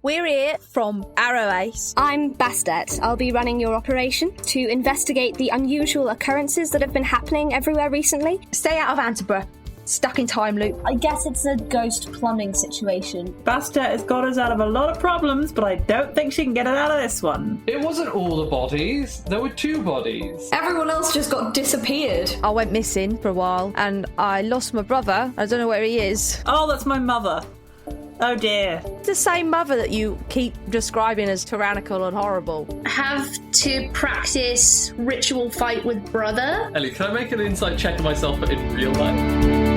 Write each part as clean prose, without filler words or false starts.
We're here from Arrowace. I'm Bastet. I'll be running your operation to investigate the unusual occurrences that have been happening everywhere recently. Stay out of Antiborough. Stuck in time loop. I guess it's a ghost plumbing situation. Bastet has got us out of a lot of problems, but I don't think she can get us out of this one. It wasn't all the bodies. There were 2 bodies. Everyone else just got disappeared. I went missing for a while and I lost my brother. I don't know where he is. Oh, that's my mother. Oh dear. It's the same mother that you keep describing as tyrannical and horrible. Have to practice ritual fight with brother. Ellie, can I make an insight check of myself in real life?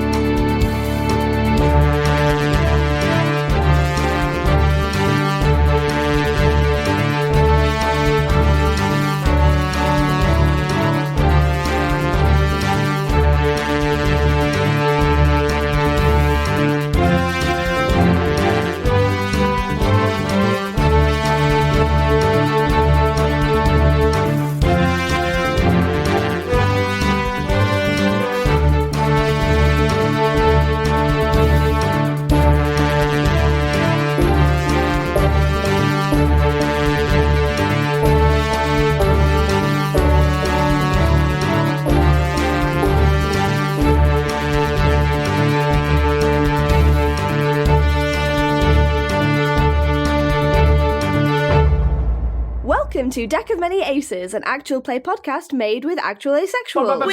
Welcome to Deck of Many Aces, an actual play podcast made with actual asexuals.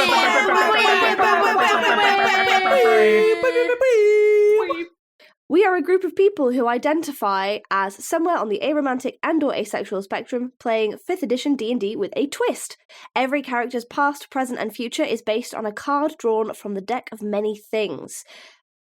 We are a group of people who identify as somewhere on the aromantic and/or asexual spectrum, playing 5th edition D&D with a twist. Every character's past, present, and future is based on a card drawn from the deck of many things.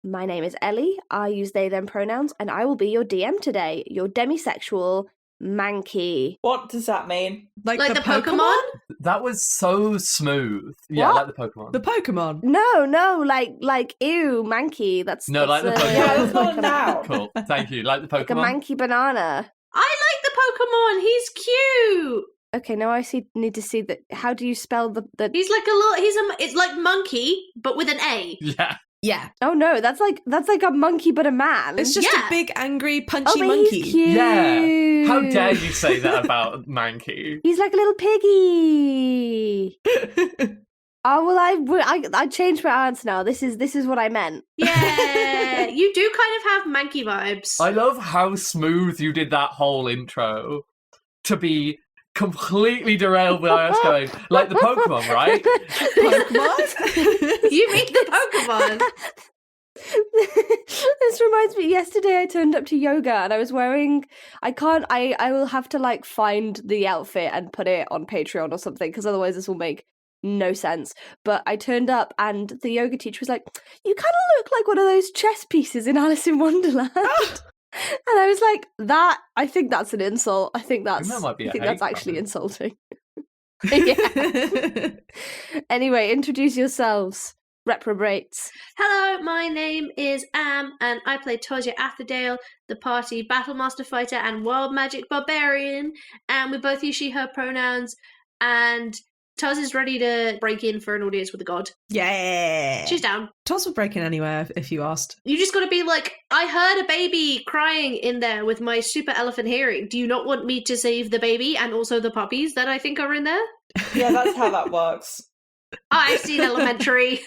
My name is Ellie. I use they/them pronouns, and I will be your DM today, your demisexual Mankey. What does that mean? Like the Pokemon? That was so smooth. Yeah, What? like the Pokemon. The Pokemon? No, like ew, Mankey. That's like the Pokemon. Yeah, that's not now. Cool. Thank you. Like the like a Pokemon. manky banana. I like the Pokemon. He's cute. Okay, now I need to see that. How do you spell the? He's like a little. It's like monkey, but with an A. Yeah. Yeah. Oh no, that's like a monkey but a man. It's just Yeah. a big, angry, punchy but monkey. He's cute. Yeah. How dare you say that about Mankey? He's like a little piggy. Oh well, I changed my answer now. This is what I meant. Yeah, you do kind of have monkey vibes. I love how smooth you did that whole intro to be completely derailed by us going, like the Pokemon, right? Pokemon? You mean the Pokemon? This reminds me, yesterday I turned up to yoga and I was wearing, I will have to like find the outfit and put it on Patreon or something, because otherwise this will make no sense. But I turned up and the yoga teacher was like, you kind of look like one of those chess pieces in Alice in Wonderland. And I was like, I think that's an insult. I think that's actually insulting. Yeah. Anyway, introduce yourselves, reprobates. Hello, my name is Am, and I play Tosia Atherdale, the party Battlemaster Fighter and Wild Magic Barbarian, and we both use she/her pronouns, and Toz is ready to break in for an audience with a god. Yeah. She's down. Toss would break in anywhere if you asked. You just gotta be like, I heard a baby crying in there with my super elephant hearing. Do you not want me to save the baby and also the puppies that I think are in there? Yeah, that's how that works. I've seen Elementary.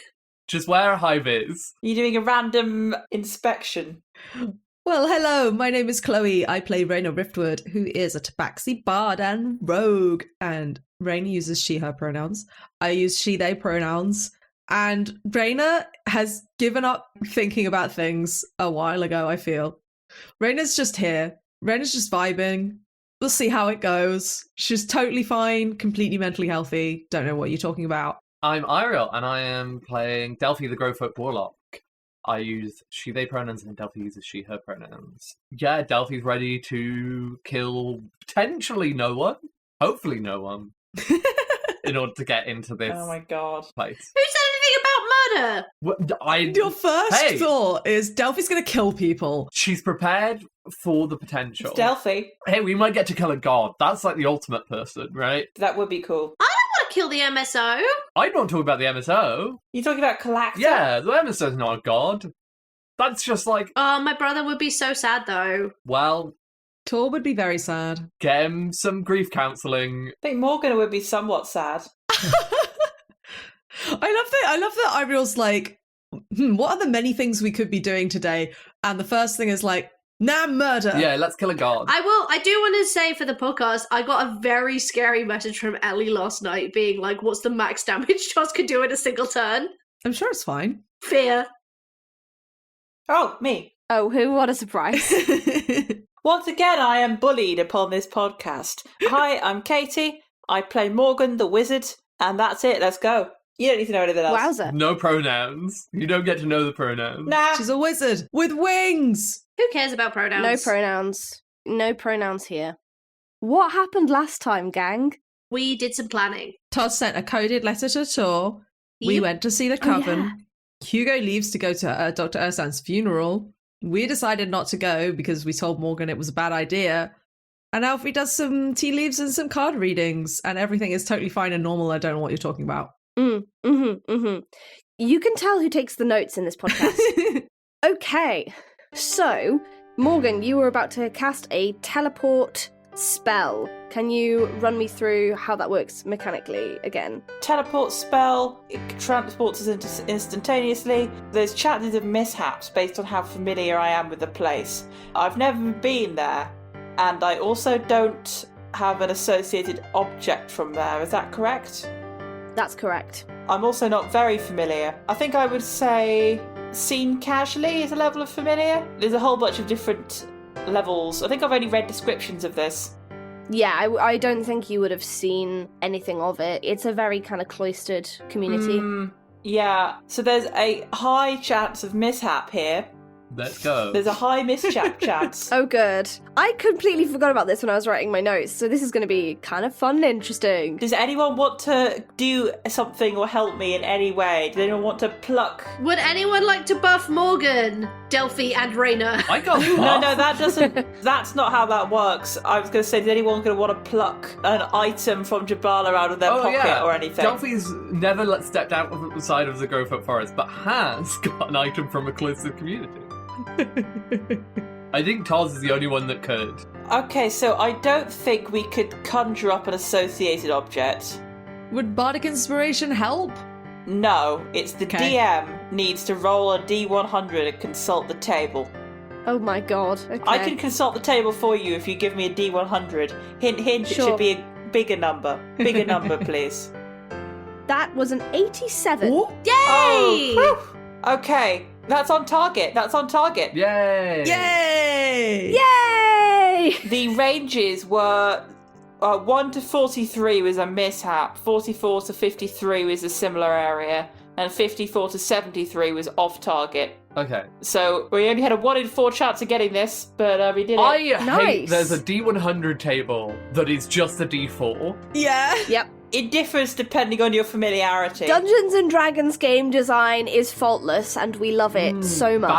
Just wear a high vis. You're doing a random inspection. Well, hello, my name is Chloe. I play Raina Riftwood, who is a tabaxi bard and rogue. And Raina uses she/her pronouns. I use she/they pronouns. And Raina has given up thinking about things a while ago, I feel. Raina's just here. Raina's just vibing. We'll see how it goes. She's totally fine, completely mentally healthy. Don't know what you're talking about. I'm Eiriol, and I am playing Delphi the Growfolk Warlock. I use she/they pronouns, and Delphi uses she/her pronouns. Yeah, Delphi's ready to kill potentially no one, hopefully no one, in order to get into this Oh my god. place. Who said anything about murder? Your first thought is Delphi's going to kill people. She's prepared for the potential. It's Delphi. Hey, we might get to kill a god. That's like the ultimate person, right? That would be cool. I don't want to kill the MSO. I don't talk about the MSO. You're talking about Kalacta? Yeah, the MSO's not a god. That's just like... Oh, my brother would be so sad though. Well, Tor would be very sad. Get him some grief counselling. I think Morgan would be somewhat sad. I love that Eiriol's like, what are the many things we could be doing today? And the first thing is like, murder. Yeah, let's kill a god. I do want to say for the podcast, I got a very scary message from Ellie last night being like, what's the max damage Joss could do in a single turn? I'm sure it's fine. Fear. Oh, me. Oh, who? What a surprise. Once again, I am bullied upon this podcast. Hi, I'm Katie. I play Morgan the Wizard, and that's it. Let's go. You don't need to know anything else. Wowza. No pronouns. You don't get to know the pronouns. Nah. She's a wizard with wings. Who cares about pronouns? No pronouns. No pronouns here. What happened last time, gang? We did some planning. Todd sent a coded letter to Tor. We Yep. went to see the Oh, coven. yeah. Hugo leaves to go to Dr. Ursan's funeral. We decided not to go because we told Morgan it was a bad idea. And Alfie does some tea leaves and some card readings, and everything is totally fine and normal. I don't know what you're talking about. You can tell who takes the notes in this podcast. Okay, so Morgan, you were about to cast a teleport spell. Can you run me through how that works mechanically again? Teleport spell, it transports us instantaneously. There's chances of mishaps based on how familiar I am with the place. I've never been there, and I also don't have an associated object from there. Is that correct? That's correct. I'm also not very familiar. I think I would say seen casually is a level of familiar. There's a whole bunch of different levels. I think I've only read descriptions of this. Yeah, I don't think you would have seen anything of it. It's a very kind of cloistered community. Yeah, so there's a high chance of mishap here. Let's go. There's a high mishap chance. Oh, good. I completely forgot about this when I was writing my notes, so this is going to be kind of fun and interesting. Does anyone want to do something or help me in any way? Does anyone want to pluck? Would anyone like to buff Morgan, Delphi, and Raina? I got No, that doesn't. That's not how that works. I was going to say, is anyone going to want to pluck an item from Jabala out of their pocket or anything? Delphi's never stepped out of the side of the Growfoot Forest, but has got an item from a cloistered community. I think Tars is the only one that could. Okay, so I don't think we could conjure up an associated object. Would bardic inspiration help? No, it's the Okay. DM needs to roll a D100 and consult the table. Oh my god. Okay. I can consult the table for you if you give me a D100. Hint, hint, it Sure. should be a bigger number. Bigger number, please. That was an 87. Ooh. Yay! Oh, whew. Okay, that's on target. That's on target. Yay! Yay! Yay! The ranges were 1 to 43 was a mishap, 44 to 53 was a similar area, and 54 to 73 was off target. Okay. So we only had a 1 in 4 chance of getting this, but we did it. I hate Nice. there's a D100 table that is just a D4. Yeah. Yep. It differs depending on your familiarity. Dungeons and Dragons game design is faultless and we love it so much.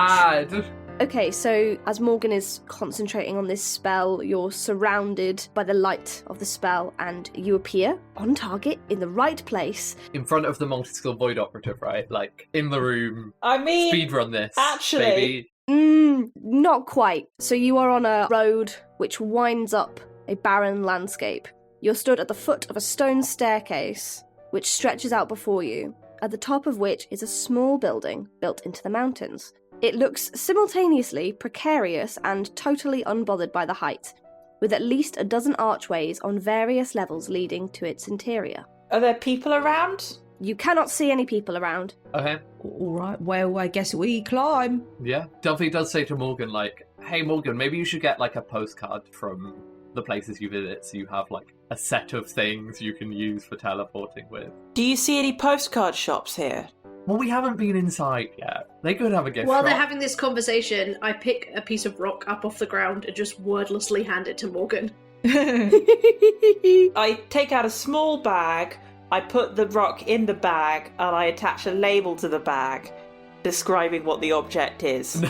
Bad. Okay, so as Morgan is concentrating on this spell, you're surrounded by the light of the spell and you appear on target in the right place. In front of the Multi Skilled Void Operative, right? Like, in the room. I mean, Speedrun this, actually- baby. Not quite. So you are on a road which winds up a barren landscape. You're stood at the foot of a stone staircase which stretches out before you, at the top of which is a small building built into the mountains. It looks simultaneously precarious and totally unbothered by the height, with at least a dozen archways on various levels leading to its interior. Are there people around? You cannot see any people around. Okay. All right. Well, I guess we climb. Yeah. Delphi does say to Morgan, like, hey, Morgan, maybe you should get, like, a postcard from the places you visit so you have, like, a set of things you can use for teleporting with. Do you see any postcard shops here? Well, we haven't been inside yet. They could have a gift While shop. they're having this conversation, I pick a piece of rock up off the ground and just wordlessly hand it to Morgan. I take out a small bag, I put the rock in the bag, and I attach a label to the bag. describing what the object is.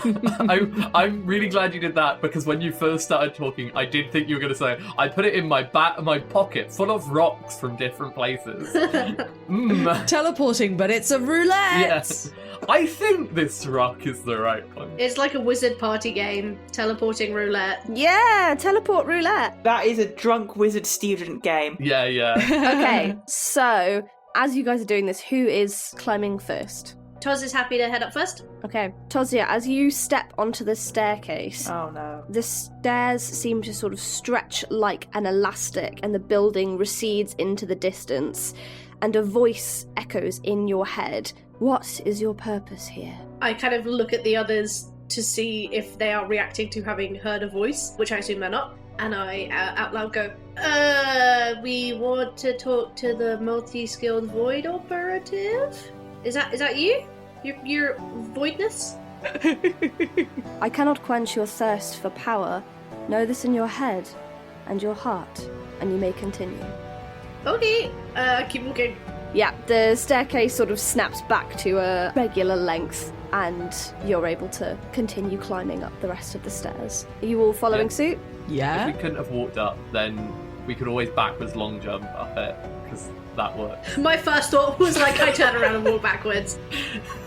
I'm really glad you did that, because when you first started talking, I did think you were going to say, I put it in my pocket full of rocks from different places. Teleporting, but it's a roulette. Yes. I think this rock is the right one. It's like a wizard party game, teleporting roulette. Yeah, teleport roulette. That is a drunk wizard student game. Yeah. Okay, so as you guys are doing this, who is climbing first? Toz is happy to head up first. Okay, Tozia, as you step onto the staircase, Oh no. the stairs seem to sort of stretch like an elastic, and the building recedes into the distance, and a voice echoes in your head. What is your purpose here? I kind of look at the others to see if they are reacting to having heard a voice, which I assume they're not. And I out loud go, we want to talk to the Multi Skilled Void Operative? Is that you? Your voidness? I cannot quench your thirst for power. Know this in your head and your heart, and you may continue. Okay, keep walking. Yeah, the staircase sort of snaps back to a regular length, and you're able to continue climbing up the rest of the stairs. Are you all following suit? If Yeah. we couldn't have walked up, then we could always backwards long jump up it, because that works. My first thought was like I turn around and walk backwards.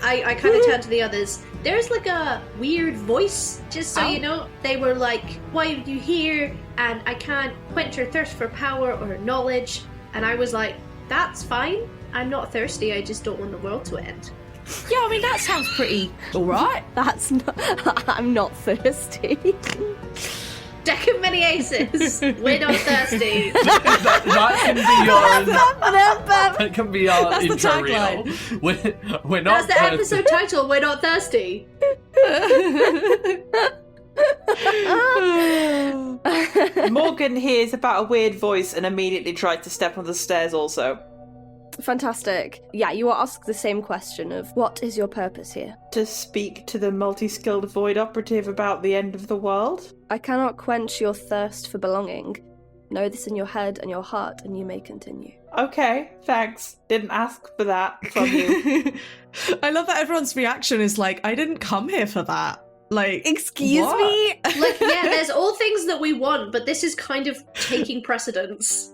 I kind of turn to the others. There's like a weird voice, just so you know. They were like, why are you here? And I can't quench your thirst for power or knowledge. And I was like, that's fine. I'm not thirsty, I just don't want the world to end. Yeah, I mean, that sounds pretty alright. That's not. I'm not thirsty. Deck of many aces. We're not thirsty. that can be our That's the intro tagline. reel. We're not That's the thirsty. episode title, We're Not Thirsty. Morgan hears about a weird voice and immediately tries to step on the stairs also. Fantastic. Yeah, you are asked the same question of what is your purpose here? To speak to the multi-skilled void operative about the end of the world? I cannot quench your thirst for belonging. Know this in your head and your heart, and you may continue. Okay, thanks. Didn't ask for that from you. I love that everyone's reaction is like, I didn't come here for that. Like, Excuse what? me? Like, yeah, there's all things that we want, but this is kind of taking precedence.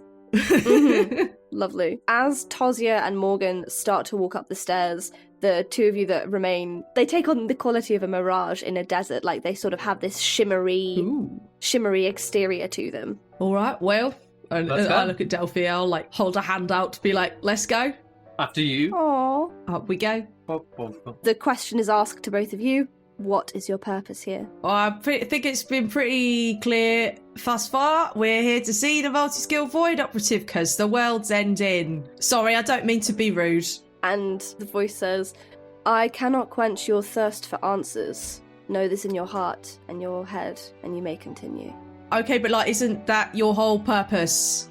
Lovely. As Tozia and Morgan start to walk up the stairs, the two of you that remain, they take on the quality of a mirage in a desert. Like, they sort of have this shimmery exterior to them. All right, well, and Let's go. I look at Delphi, I'll like hold a hand out to be like, let's go. After you. Aww. Up we go. The question is asked to both of you. What is your purpose here? I think it's been pretty clear thus far. We're here to see the Multi Skilled Void Operative because the world's ending. Sorry, I don't mean to be rude. And the voice says, I cannot quench your thirst for answers. Know this in your heart and your head, and you may continue. Okay, but like, isn't that your whole purpose?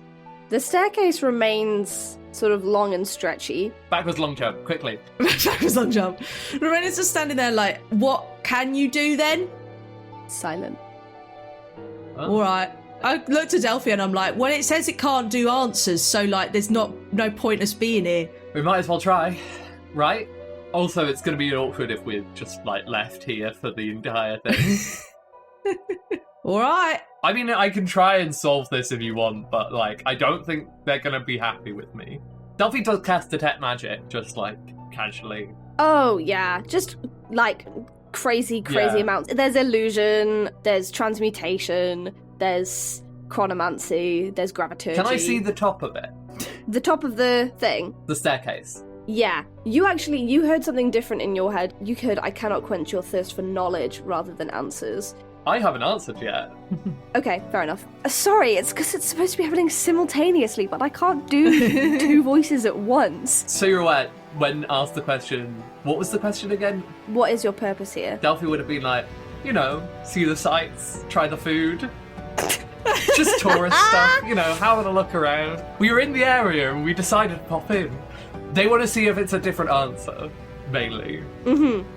The staircase remains sort of long and stretchy. Backwards long jump, quickly. Backwards long jump. Lorena's just standing there like, what can you do then? Silent. Huh? All right. I look to Delphi and I'm like, well, it says it can't do answers, so like, there's no point us being here. We might as well try, right? Also, it's going to be awkward if we're just like left here for the entire thing. All right. I mean, I can try and solve this if you want, but like, I don't think they're going to be happy with me. Delphi does cast detect magic, just like casually. Oh, yeah. Just like crazy Yeah. amounts. There's illusion, there's transmutation, there's chronomancy, there's graviturgy. Can I see the top of it? the top of the thing? The staircase. Yeah. You heard something different in your head. You heard, I cannot quench your thirst for knowledge rather than answers. I haven't answered yet. Okay, fair enough. Sorry, it's because it's supposed to be happening simultaneously, but I can't do two voices at once. So you're aware, when asked the question, what was the question again? What is your purpose here? Delphi would have been like, you know, see the sights, try the food. Just tourist stuff, you know, having a look around. We were in the area and we decided to pop in. They want to see if it's a different answer, mainly.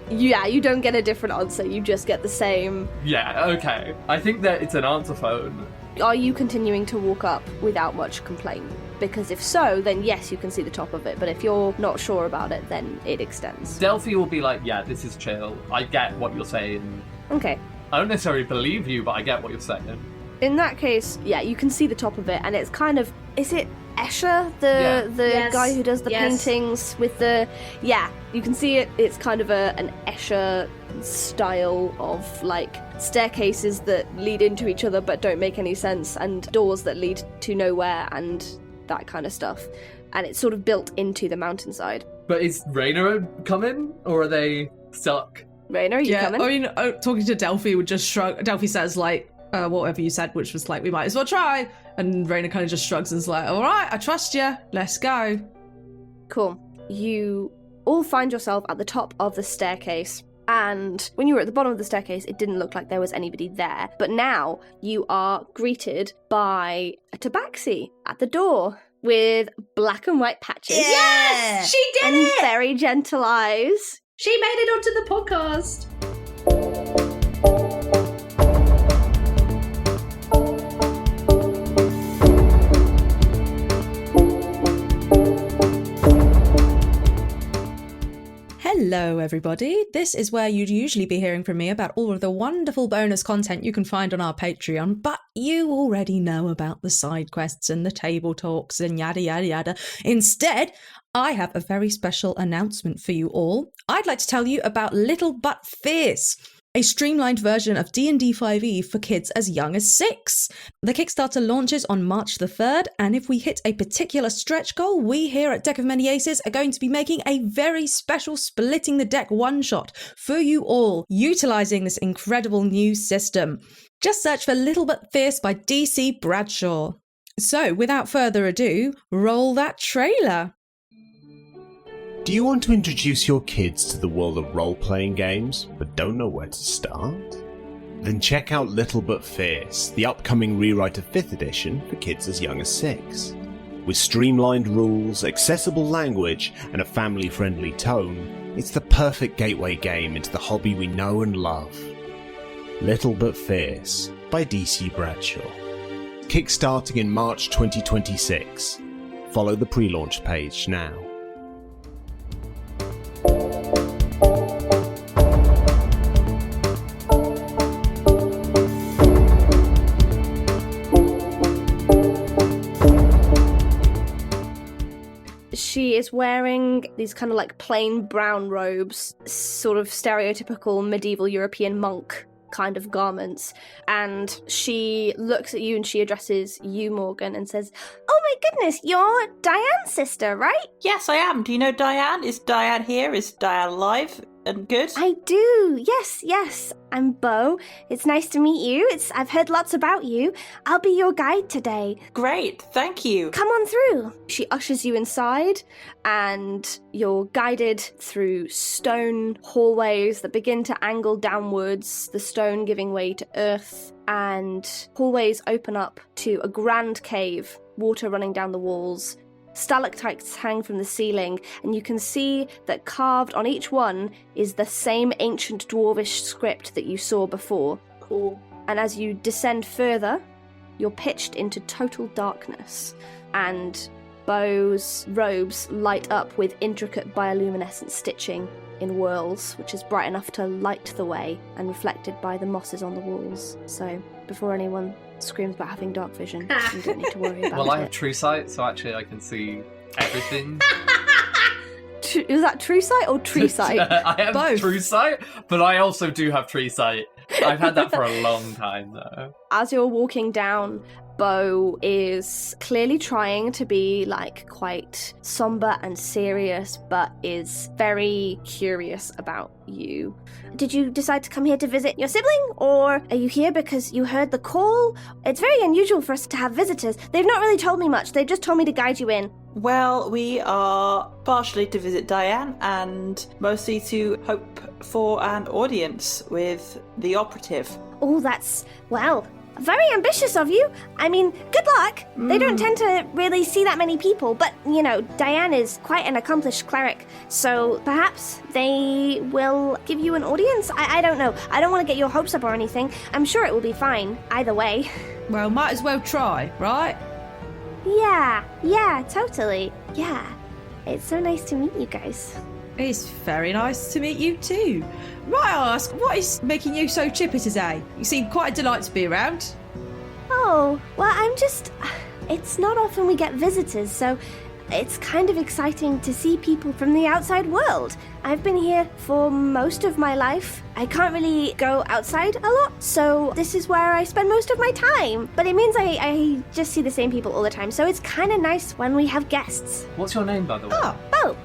Yeah, you don't get a different answer, you just get the same. Yeah, okay. I think that it's an answer phone. Are you continuing to walk up without much complaint? Because if so, then yes, you can see the top of it. But if you're not sure about it, then it extends. Delphi will be like, yeah, this is chill. I get what you're saying. Okay. I don't necessarily believe you, but I get what you're saying. In that case, yeah, you can see the top of it, and it's kind of... Is it Escher, the Yes. guy who does the Yes. paintings with the... Yeah, you can see it. It's kind of an Escher style of, like, staircases that lead into each other but don't make any sense, and doors that lead to nowhere, and that kind of stuff. And it's sort of built into the mountainside. But is Raina coming, or are they stuck? Raina, are you coming? I mean, talking to Delphi would just shrug. Delphi says, like, whatever you said, which was like, we might as well try. And Raina kind of just shrugs and is like, all right, I trust you. Let's go. Cool. You all find yourself at the top of the staircase. And when you were at the bottom of the staircase, it didn't look like there was anybody there. But now you are greeted by a tabaxi at the door with black and white patches. Yes! She did And it! very gentle eyes. She made it onto the podcast. Hello, everybody. This is where you'd usually be hearing from me about all of the wonderful bonus content you can find on our Patreon, but you already know about the side quests and the table talks and yada, yada, yada. Instead, I have a very special announcement for you all. I'd like to tell you about Little But Fierce, a streamlined version of D&D 5e for kids as young as 6. The Kickstarter launches on March the 3rd, and if we hit a particular stretch goal, we here at Deck of Many Aces are going to be making a very special Splitting the Deck one-shot for you all, utilising this incredible new system. Just search for Little But Fierce by DC Bradshaw. So, without further ado, roll that trailer. Do you want to introduce your kids to the world of role-playing games, but don't know where to start? Then check out Little But Fierce, the upcoming rewrite of 5th edition for kids as young as 6. With streamlined rules, accessible language, and a family-friendly tone, it's the perfect gateway game into the hobby we know and love. Little But Fierce by DC Bradshaw. Kickstarting in March 2026. Follow the pre-launch page now. She is wearing these kind of like plain brown robes, sort of stereotypical medieval European monk kind of garments. And she looks at you and she addresses you, Morgan, and says, "Oh my goodness, you're Diane's sister, right?" Yes, I am. Do you know Diane? Is Diane here? Is Diane alive and good? "I do. Yes. I'm Bo. It's nice to meet you. I've heard lots about you. I'll be your guide today. Great, thank you. Come on through." She ushers you inside, and you're guided through stone hallways that begin to angle downwards, the stone giving way to earth, and hallways open up to a grand cave, water running down the walls. Stalactites hang from the ceiling, and you can see that carved on each one is the same ancient dwarvish script that you saw before. Cool. And as you descend further, you're pitched into total darkness, and Bo's robes light up with intricate bioluminescent stitching in whorls, which is bright enough to light the way and reflected by the mosses on the walls. So, before anyone screams about having dark vision, you don't need to worry about Well, I it. have true sight, so actually I can see everything. Is that true sight or tree sight? I have Both. true sight, but I also do have tree sight. I've had that for a long time, though. As you're walking down, Bo is clearly trying to be like quite somber and serious, but is very curious about you. "Did you decide to come here to visit your sibling, or are you here because you heard the call? It's very unusual for us to have visitors. They've not really told me much. They've just told me to guide you in." Well, we are partially to visit Diane and mostly to hope for an audience with the operative. "Oh, that's, well, very ambitious of you. I mean, good luck. They don't tend to really see that many people, but, you know, Diane is quite an accomplished cleric, so perhaps they will give you an audience? I don't know. I don't want to get your hopes up or anything. I'm sure it will be fine, either way." Well, might as well try, right? Yeah, totally. Yeah. It's so nice to meet you guys. It's very nice to meet you too. Might I ask, what is making you so chipper today? You seem quite a delight to be around. Oh, well, it's not often we get visitors, so it's kind of exciting to see people from the outside world. I've been here for most of my life. I can't really go outside a lot, so this is where I spend most of my time. But it means I just see the same people all the time, so it's kind of nice when we have guests. What's your name, by the way?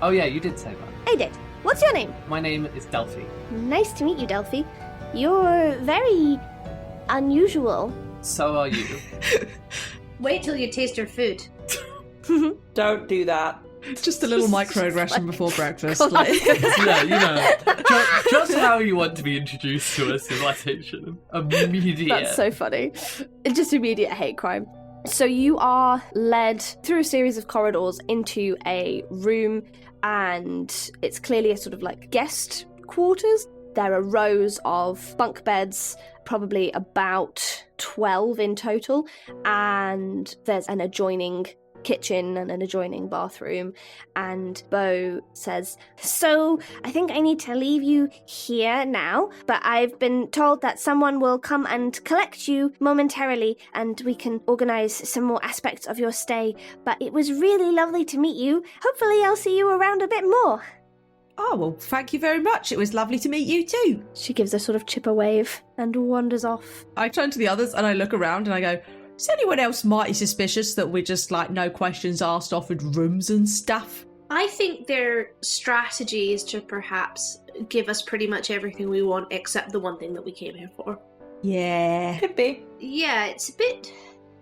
Oh, yeah, you did say that. I did. What's your name? My name is Delphi. Nice to meet you, Delphi. You're very unusual. So are you. Wait till you taste her food. Don't do that. Just a little microaggression before breakfast. Yeah, just how you want to be introduced to a civilization. Immediate. That's so funny. It's just immediate hate crime. So you are led through a series of corridors into a room, and it's clearly a sort of like guest quarters. There are rows of bunk beds, probably about 12 in total, and there's an adjoining kitchen and an adjoining bathroom. And Bo says, So, I think I need to leave you here now, but I've been told that someone will come and collect you momentarily, and we can organize some more aspects of your stay. But it was really lovely to meet you. Hopefully I'll see you around a bit more. Oh, well, thank you very much. It was lovely to meet you too. she gives a sort of chipper wave and wanders off. I turn to the others and I look around and I go, is anyone else mighty suspicious that we're just like no questions asked offered rooms and stuff? I think their strategy is to perhaps give us pretty much everything we want except the one thing that we came here for. Yeah. Could be. Yeah, it's a bit...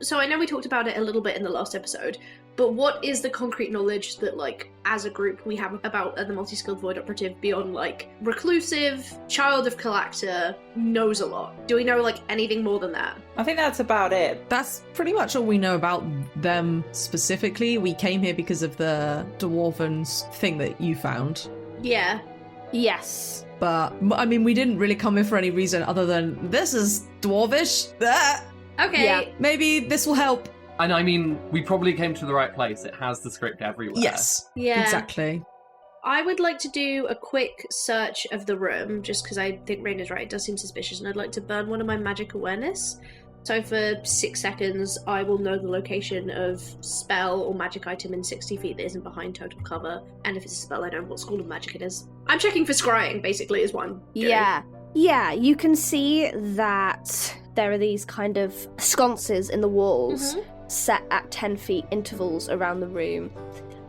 So I know we talked about it a little bit in the last episode, but what is the concrete knowledge that, like, as a group we have about the Multi Skilled Void Operative beyond, like, reclusive, child of collector, knows a lot? Do we know, like, anything more than that? I think that's about it. That's pretty much all we know about them specifically. We came here because of the Dwarven thing that you found. Yeah. Yes. But, I mean, we didn't really come here for any reason other than, this is Dwarvish. Okay. Yeah. Maybe this will help. And I mean, we probably came to the right place. It has the script everywhere. Yes. Yeah. Exactly. I would like to do a quick search of the room, just because I think Raina's right, it does seem suspicious, and I'd like to burn one of my magic awareness. So for 6 seconds, I will know the location of spell or magic item in 60 feet that isn't behind total cover, and if it's a spell, I know what school of magic it is. I'm checking for scrying, basically, is what I'm doing. Yeah, you can see that there are these kind of sconces in the walls set at 10 feet intervals around the room.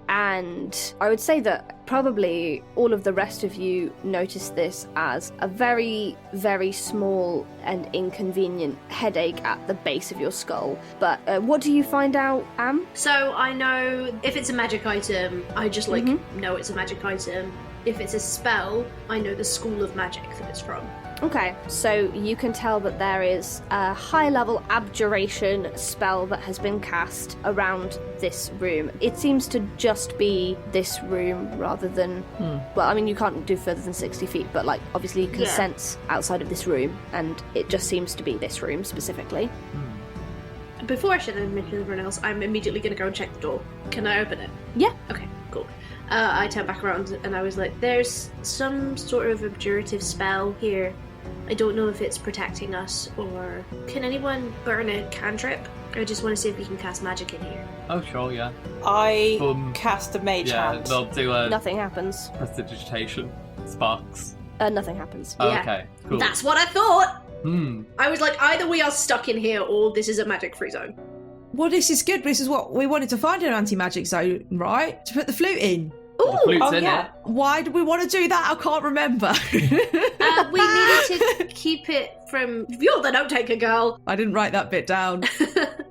And I would say that probably all of the rest of you notice this as a very, very small and inconvenient headache at the base of your skull. But what do you find out, Am? So I know if it's a magic item, I just know it's a magic item. If it's a spell, I know the school of magic that it's from. Okay, so you can tell that there is a high-level abjuration spell that has been cast around this room. It seems to just be this room rather than... Well, I mean, you can't do further than 60 feet, but, like, obviously you can sense outside of this room, and it just seems to be this room specifically. Before I should have mentioned everyone else, I'm immediately going to go and check the door. Can I open it? Yeah. Okay, cool. I turned back around and I was like, there's some sort of abjurative spell here. I don't know if it's protecting us, or can anyone burn a cantrip? I just want to see if we can cast magic in here. Oh, sure, yeah. I cast a mage hand. They'll do a Nothing happens. prestidigitation. Sparks. Nothing happens. Oh, Yeah. okay, cool. That's what I thought! Hmm. I was like, either we are stuck in here or this is a magic-free zone. Well, this is good. This is what we wanted to find in an anti-magic zone, right? To put the flute in. The flute's Oh, in yeah. it. Why do we want to do that? I can't remember. We needed to keep it from... You're the note-taker, girl! I didn't write that bit down.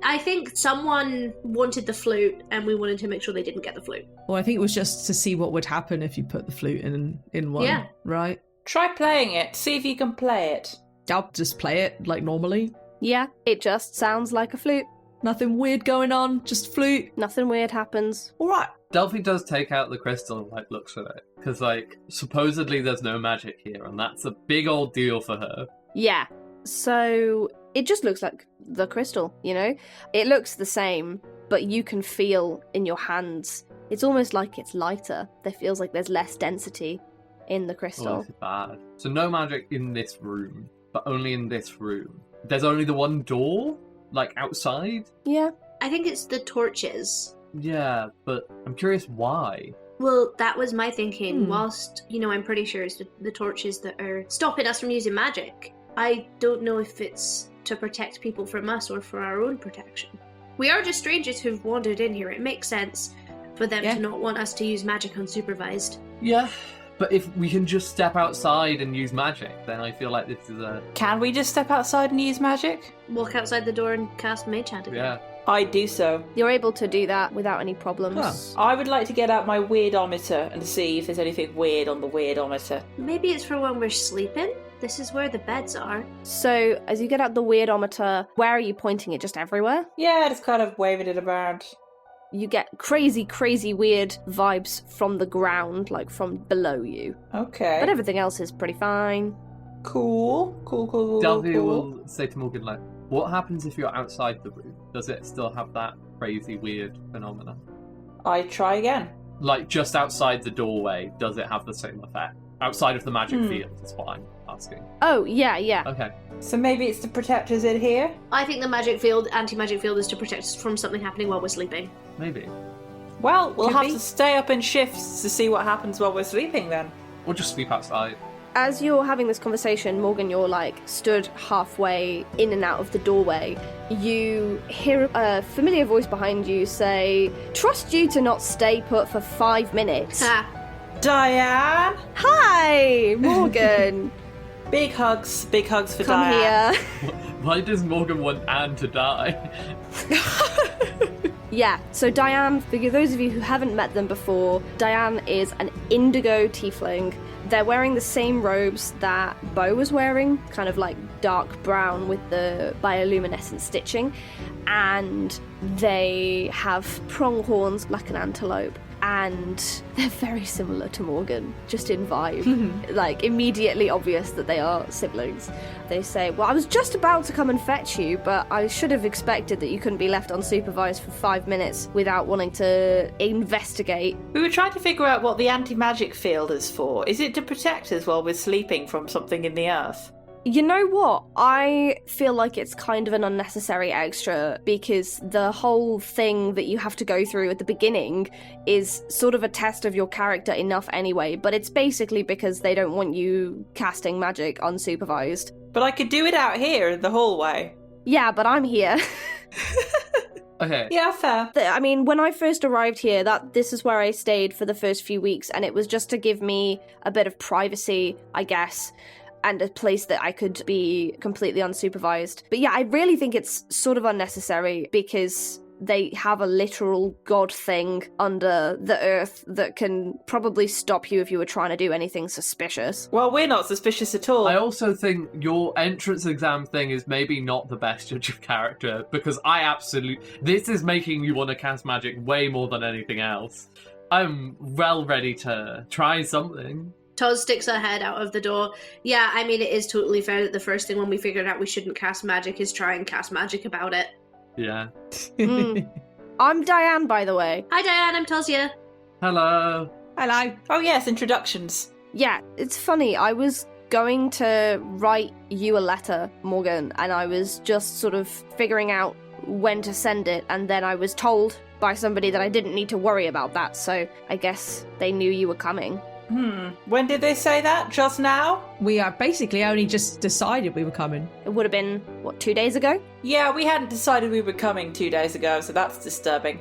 I think someone wanted the flute, and we wanted to make sure they didn't get the flute. Well, I think it was just to see what would happen if you put the flute in one, Yeah. right? Try playing it. See if you can play it. I'll just play it like normally. Yeah, it just sounds like a flute. Nothing weird going on, just flute. Nothing weird happens. All right. Delphi does take out the crystal and, like, looks at it. Because, like, supposedly there's no magic here, and that's a big old deal for her. Yeah, so it just looks like the crystal, you know? It looks the same, but you can feel in your hands, it's almost like it's lighter. There feels like there's less density in the crystal. Oh, this is bad. So no magic in this room, but only in this room. There's only the one door, like outside? Yeah. I think it's the torches. Yeah, but I'm curious why. Well, that was my thinking. Whilst, I'm pretty sure it's the torches that are stopping us from using magic. I don't know if it's to protect people from us or for our own protection. We are just strangers who've wandered in here. It makes sense for them to not want us to use magic unsupervised. Yeah, but if we can just step outside and use magic, then I feel like this is a... Can we just step outside and use magic? Walk outside the door and cast Mage Hand again. Yeah. I do so. You're able to do that without any problems. I would like to get out my weirdometer and see if there's anything weird on the weirdometer. Maybe it's for when we're sleeping? This is where the beds are. So, as you get out the weirdometer, where are you pointing it? Just everywhere? Yeah, just kind of waving it around. You get crazy, crazy weird vibes from the ground, like from below you. Okay. But everything else is pretty fine. Cool. Delphi will say to Morgan, like, what happens if you're outside the room? Does it still have that crazy, weird phenomenon? I try again. Like, just outside the doorway, does it have the same effect? Outside of the magic field is what I'm asking. Oh, yeah. Okay. So maybe it's the protectors in here? I think the magic field, anti-magic field, is to protect us from something happening while we're sleeping. Maybe. Well, we'll Could have be. to stay up in shifts to see what happens while we're sleeping then. Or just sleep outside. As you're having this conversation, Morgan, you're like stood halfway in and out of the doorway. You hear a familiar voice behind you say, "Trust you to not stay put for 5 minutes." Diane! Hi, Morgan. Big hugs for Come Diane. here. Why does Morgan want Anne to die? Yeah, so Diane, for those of you who haven't met them before, Diane is an indigo tiefling. They're wearing the same robes that Bo was wearing, kind of like dark brown with the bioluminescent stitching, and they have pronghorns like an antelope. And they're very similar to Morgan, just in vibe. Like, immediately obvious that they are siblings. They say, "Well, I was just about to come and fetch you, but I should have expected that you couldn't be left unsupervised for 5 minutes without wanting to investigate." We were trying to figure out what the anti-magic field is for. Is it to protect us while we're sleeping from something in the earth? You know what? I feel like it's kind of an unnecessary extra because the whole thing that you have to go through at the beginning is sort of a test of your character enough anyway, but it's basically because they don't want you casting magic unsupervised. But I could do it out here in the hallway. Yeah, but I'm here. Okay. Yeah, fair. I mean, when I first arrived here, this is where I stayed for the first few weeks, and it was just to give me a bit of privacy, I guess, and a place that I could be completely unsupervised. But yeah, I really think it's sort of unnecessary because they have a literal god thing under the earth that can probably stop you if you were trying to do anything suspicious. Well, we're not suspicious at all. I also think your entrance exam thing is maybe not the best judge of character, because this is making you want to cast magic way more than anything else. I'm well ready to try something. Toz sticks her head out of the door. Yeah, I mean, it is totally fair that the first thing when we figured out we shouldn't cast magic is try and cast magic about it. Yeah. I'm Diane, by the way. Hi, Diane, I'm Tozia. Hello. Hello. Oh yes, introductions. Yeah, it's funny. I was going to write you a letter, Morgan, and I was just sort of figuring out when to send it, and then I was told by somebody that I didn't need to worry about that, so I guess they knew you were coming. When did they say that? Just now? We are basically only just decided we were coming. It would have been, 2 days ago? Yeah, we hadn't decided we were coming 2 days ago, so that's disturbing.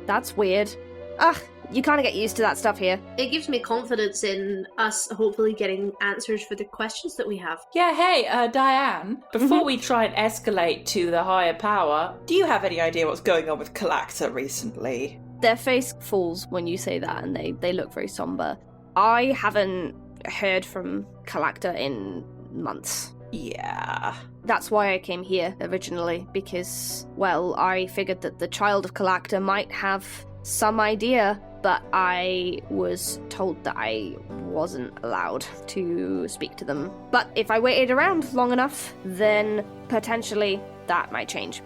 That's weird. Ugh, you kind of get used to that stuff here. It gives me confidence in us hopefully getting answers for the questions that we have. Yeah, hey, Diane, before we try and escalate to the higher power, do you have any idea what's going on with Kalacta recently? Their face falls when you say that, and they look very somber. I haven't heard from Kalacta in months. Yeah. That's why I came here originally, because, well, I figured that the child of Kalacta might have some idea, but I was told that I wasn't allowed to speak to them. But if I waited around long enough, then potentially that might change.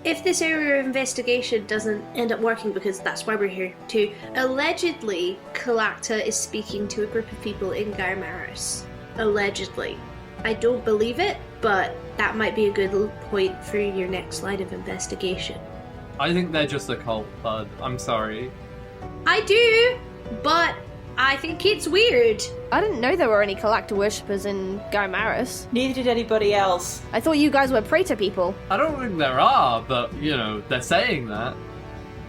If this area of investigation doesn't end up working, because that's why we're here too, allegedly Kalacta is speaking to a group of people in Garmaris. Allegedly. I don't believe it, but that might be a good point for your next line of investigation. I think they're just a cult, bud. I'm sorry. I do, but I think it's weird. I didn't know there were any Kalacta worshippers in Garmaris. Neither did anybody else. I thought you guys were Praetor people. I don't think there are, but, they're saying that.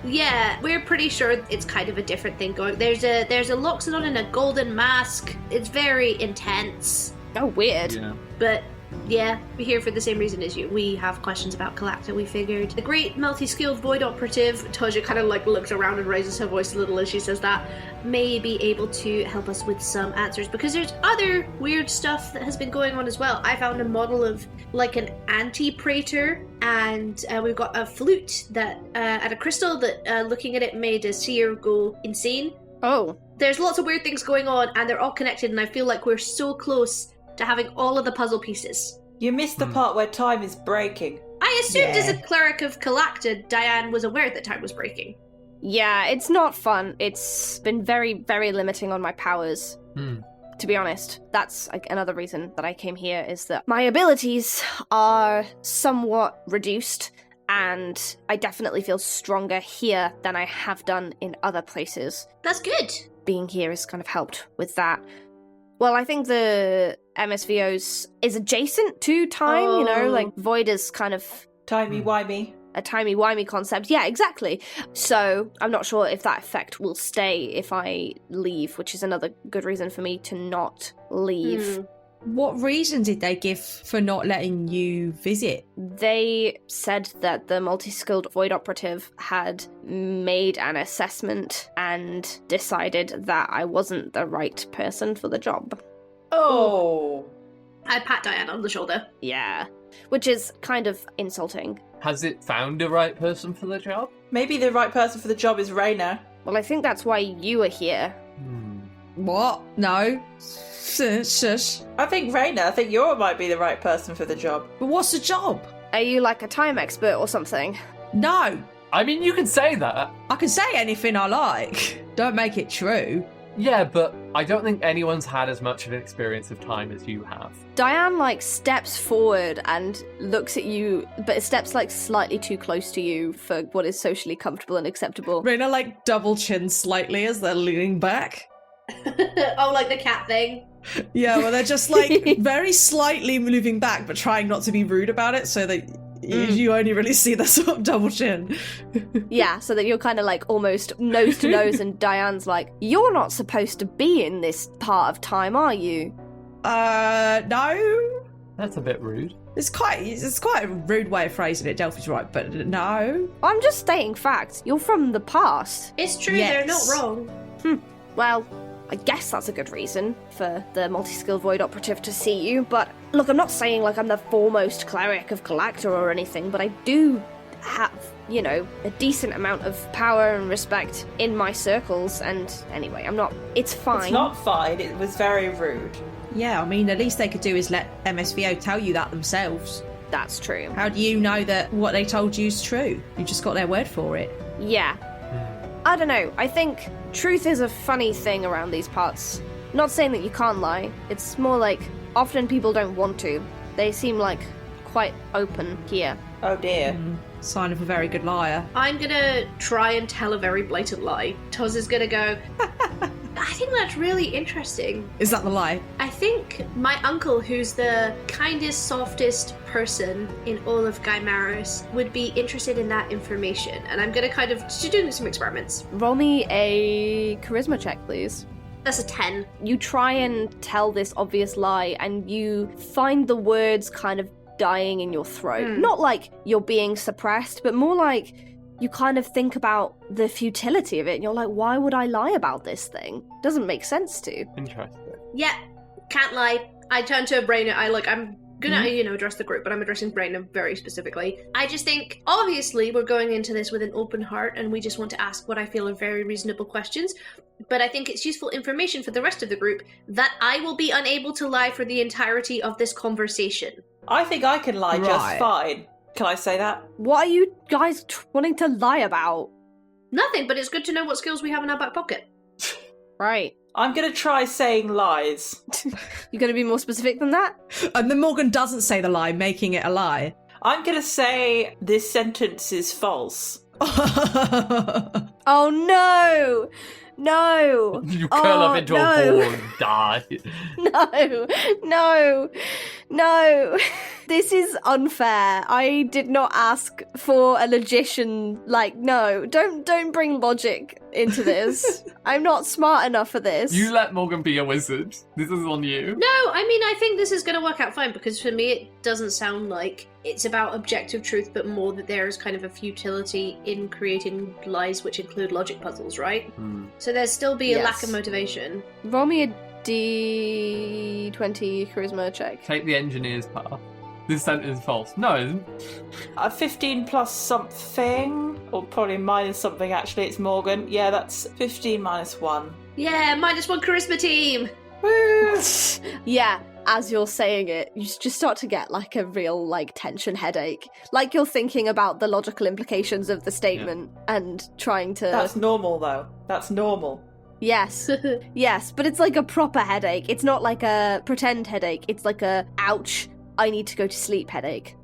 Yeah, we're pretty sure it's kind of a different thing going. There's a Loxodon in a golden mask. It's very intense. Oh, weird. Yeah. But yeah, we're here for the same reason as you. We have questions about Kalacta, we figured. The great multi-skilled void operative, Taja kind of looks around and raises her voice a little as she says that, may be able to help us with some answers, because there's other weird stuff that has been going on as well. I found a model of an anti-praetor, and we've got a flute that and a crystal that looking at it made a seer go insane. Oh. There's lots of weird things going on, and they're all connected, and I feel like we're so close to having all of the puzzle pieces. You missed the part where time is breaking. I assumed as a cleric of Kalacta, Diane was aware that time was breaking. Yeah, it's not fun. It's been very, very limiting on my powers. To be honest, that's another reason that I came here, is that my abilities are somewhat reduced, and I definitely feel stronger here than I have done in other places. That's good. Being here has kind of helped with that. Well, I think the MSVOs is adjacent to time, Void is kind of Timey-wimey. a timey-wimey concept. Yeah, exactly. So I'm not sure if that effect will stay if I leave, which is another good reason for me to not leave. What reason did they give for not letting you visit? They said that the multi-skilled void operative had made an assessment and decided that I wasn't the right person for the job. Oh. I pat Diane on the shoulder. Yeah, which is kind of insulting. Has it found the right person for the job? Maybe the right person for the job is Raina. Well, I think that's why you are here. What? No. Shush. I think you might be the right person for the job. But what's the job? Are you like a time expert or something? No. I mean, you can say that. I can say anything I like. Don't make it true. Yeah, but I don't think anyone's had as much of an experience of time as you have. Diane, steps forward and looks at you, but steps, slightly too close to you for what is socially comfortable and acceptable. Raina, double chin slightly as they're leaning back. Oh, like the cat thing? Yeah, well, they're just, very slightly moving back, but trying not to be rude about it, so that you only really see the sort of double chin. Yeah, so that you're kind of, almost nose to nose, and Diane's like, you're not supposed to be in this part of time, are you? No. That's a bit rude. It's quite a rude way of phrasing it, Delphi's right, but no. I'm just stating facts. You're from the past. It's true, Yes. they're not wrong. Well, I guess that's a good reason for the multi-skilled void operative to see you, but look, I'm not saying I'm the foremost cleric of Kalacta or anything, but I do have, a decent amount of power and respect in my circles, and anyway, it's fine. It's not fine, it was very rude. Yeah, I mean, the least they could do is let MSVO tell you that themselves. That's true. How do you know that what they told you is true? You just got their word for it. Yeah. I don't know, I think truth is a funny thing around these parts. Not saying that you can't lie, it's more often people don't want to. They seem quite open here. Oh dear. Sign of a very good liar. I'm gonna try and tell a very blatant lie. Toz is gonna go, I think that's really interesting. Is that the lie? I think my uncle, who's the kindest, softest person in all of Gaimaris, would be interested in that information. And I'm gonna she's doing some experiments. Roll me a charisma check, please. That's a 10. You try and tell this obvious lie, and you find the words kind of dying in your throat. Not you're being suppressed, but more you kind of think about the futility of it, and you're like, why would I lie about this thing? Doesn't make sense to. Interesting. Yeah, can't lie. I turn to Raina. I'm gonna, address the group, but I'm addressing Raina very specifically. I just think, obviously, we're going into this with an open heart, and we just want to ask what I feel are very reasonable questions. But I think it's useful information for the rest of the group that I will be unable to lie for the entirety of this conversation. I think I can lie just fine. Can I say that? What are you guys wanting to lie about? Nothing, but it's good to know what skills we have in our back pocket. Right. I'm going to try saying lies. You going to be more specific than that? And then Morgan doesn't say the lie, making it a lie. I'm going to say this sentence is false. Oh no! No! You curl up into a ball and die. No! This is unfair. I did not ask for a logician. No, don't bring logic into this. I'm not smart enough for this. You let Morgan be a wizard. This is on you. No, I think this is going to work out fine, because for me it doesn't sound like it's about objective truth, but more that there is kind of a futility in creating lies which include logic puzzles, right? So there's still be a lack of motivation. Roll me a D20 charisma check. Take the engineer's path. This sentence is false. No, it isn't. 15 plus something, or probably minus something actually, it's Morgan. Yeah, that's 15 minus 1. Yeah, -1 charisma team! Woo! Yeah, as you're saying it, you just start to get a real tension headache. You're thinking about the logical implications of the statement and trying to... That's normal though. That's normal. Yes. Yes, but it's a proper headache. It's not a pretend headache. It's a ouch, I need to go to sleep headache.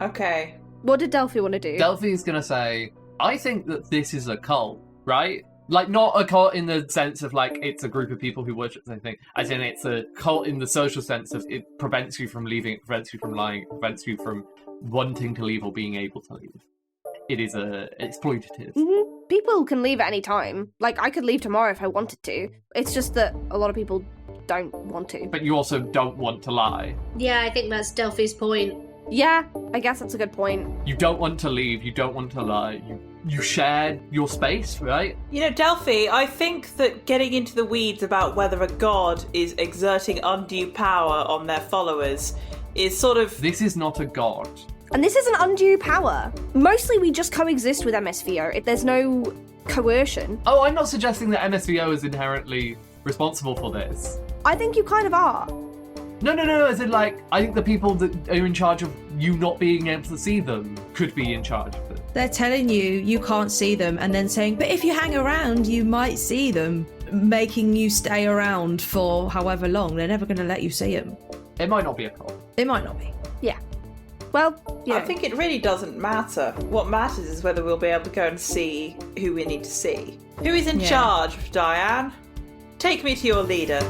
Okay. What did Delphi want to do? Delphi's going to say, I think that this is a cult, right? Not a cult in the sense of, it's a group of people who worship the same thing. As in, it's a cult in the social sense of it prevents you from leaving, it prevents you from lying, it prevents you from wanting to leave or being able to leave. It is exploitative. Mm-hmm. People can leave at any time. I could leave tomorrow if I wanted to. It's just that a lot of people don't want to. But you also don't want to lie. Yeah, I think that's Delphi's point. Yeah, I guess that's a good point. You don't want to leave, you don't want to lie, you share your space, right? Delphi, I think that getting into the weeds about whether a god is exerting undue power on their followers is sort of... This is not a god. And this isn't undue power. Mostly we just coexist with MSVO. There's no coercion. Oh, I'm not suggesting that MSVO is inherently responsible for this. I think you kind of are. No, as in I think the people that are in charge of you not being able to see them could be in charge of it. They're telling you can't see them and then saying, but if you hang around, you might see them, making you stay around for however long. They're never going to let you see them. It might not be a cult. It might not be. Yeah. Well, I think it really doesn't matter. What matters is whether we'll be able to go and see who we need to see. Who is in charge, Diane? Take me to your leader.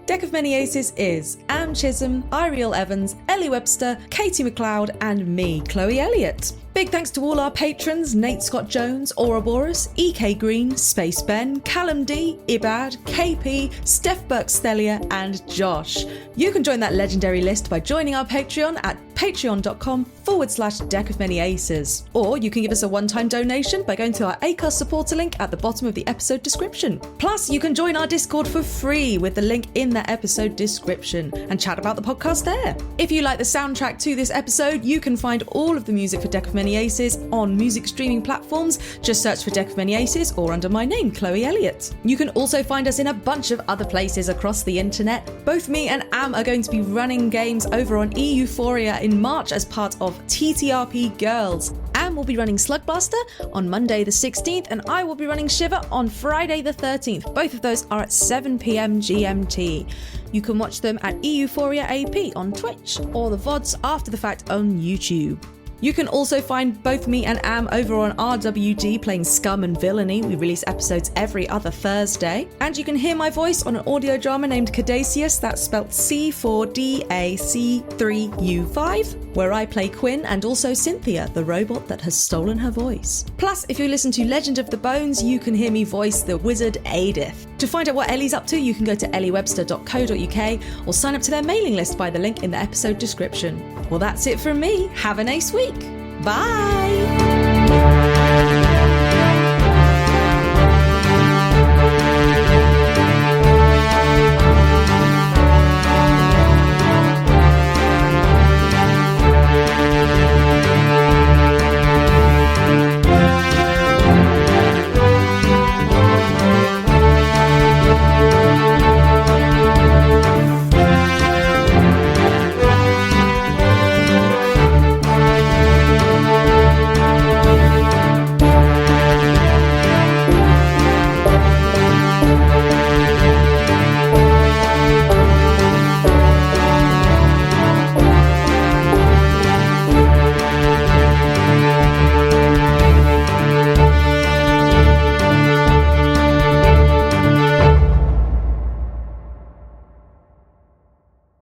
Deck of Many Aces is Am Chisholm, Eiriol Evans, Ellie Webster, Katie McLeod, and me, Chloe Elliott. Big thanks to all our patrons, Nate Scott Jones, Ouroboros, EK Green, Space Ben, Callum D, Ibad, KP, Steph Burke-Stelia, and Josh. You can join that legendary list by joining our Patreon at patreon.com/Deck of Many Aces. Or you can give us a one-time donation by going to our Acast supporter link at the bottom of the episode description. Plus, you can join our Discord for free with the link in the episode description and chat about the podcast there. If you like the soundtrack to this episode, you can find all of the music for Deck of Many Aces on music streaming platforms. Just search for Deck of Many Aces or under my name, Chloe Elliott. You can also find us in a bunch of other places across the internet. Both me and Am are going to be running games over on Euphoria in March as part of TTRP Girls. Am will be running Slug Blaster on Monday the 16th and I will be running Shiver on Friday the 13th. Both of those are at 7 PM GMT. You can watch them at Euphoria AP on Twitch or the VODs after the fact on YouTube. You can also find both me and Am over on RWD playing Scum and Villainy. We release episodes every other Thursday. And you can hear my voice on an audio drama named Caduceus, that's spelt C4DAC3U5, where I play Quinn and also Cynthia, the robot that has stolen her voice. Plus, if you listen to Legend of the Bones, you can hear me voice the wizard Edith. To find out what Ellie's up to, you can go to elliewebster.co.uk or sign up to their mailing list by the link in the episode description. Well, that's it from me. Have an ace week. Bye!